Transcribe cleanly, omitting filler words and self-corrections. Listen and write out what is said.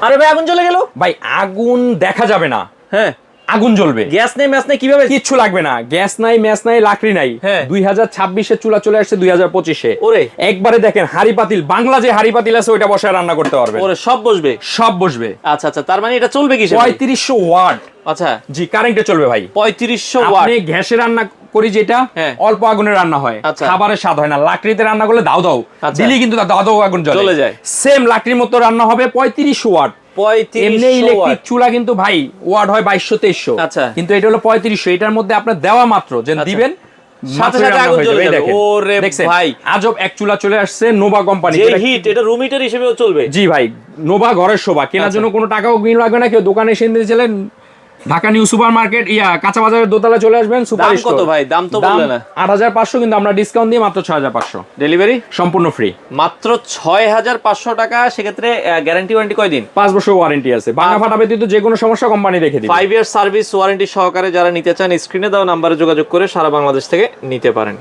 আরে ভাই আগুন জ্বলে গেল। ভাই আগুন দেখা যাবে না, হ্যাঁ আগুন জ্বলবে। গ্যাস নেই ম্যাচ নেই কিভাবে? কিচ্ছু লাগবে না, গ্যাস নাই ম্যাচ নাই লাকড়ি নাই। হ্যাঁ। 2026 এর চুলা চলে আসছে 2025-এ। ওরে একবারে দেখেন হাড়ি পাতিল, বাংলা যে হাড়ি পাতিল আছে ওইটা বসায় রান্না করতে পারবেন। ওরে সব বসবে। সব বসবে। আচ্ছা আচ্ছা, তার মানে এটা চলবে কিসে? 3500 ওয়াট। আচ্ছা জি কারেন্টে চলবে ভাই। 3500 ওয়াট। আপনি গ্যাসে রান্না করি যেটা হ্যাঁ। অল্প আগুনে রান্না হয়, আচ্ছা। খাবারের স্বাদ হয় না। লাকড়িতে রান্না করলে দাও দাও আচ্ছা। দিলি কিন্তু দাও দাও আগুন জ্বলে যায়। সেম লাকড়ির মতো রান্না হবে 3500 ওয়াট। এমনি 3500 ইলেকট্রিক ওয়াট। চুলা কিন্তু ভাই ওয়াট হয় 2200-2300। আচ্ছা। কিন্তু এটা হলো 3500। এটার মধ্যে আপনার দেওয়া মাত্র যে আচ্ছা। দিবেন সাথে সাথে আগুন জ্বলে যাবে। ওরে ভাই আজব এক চুলা চলে আসছে নোভা কোম্পানি। যে হিট, এটা রুম হিটার হিসেবেও চলবে। জি ভাই, নোভা ঘরের শোভা। কেনার আচ্ছা। জন্য কোনো টাকাও কিন লাগবে না। কেউ দোকানে এসে নিতে চাইলেন ঢাকা নিউ সুপার মার্কেট কাঁচা বাজারের দোতলা চলে আসবেন। সুপার দাম কত ভাই? দাম তো বললে না। 8500, কিন্তু আমরা ডিসকাউন্ট দিয়ে মাত্র 6500। ডেলিভারি সম্পূর্ণ ফ্রি। মাত্র 6500 টাকা। সেক্ষেত্রে গ্যারান্টি ওয়ারেন্টি কয়দিন? 5 বছর ওয়ারেন্টি আছে। ভাঙা ফাটা ব্যতীত যে কোনো সমস্যা কোম্পানি দেখে দিবে। 5 ইয়ার সার্ভিস ওয়ারেন্টি সহকারে। যারা নিতে চান স্ক্রিনে দেওয়া নাম্বারে যোগাযোগ করে সারা বাংলাদেশ থেকে নিতে পারেন।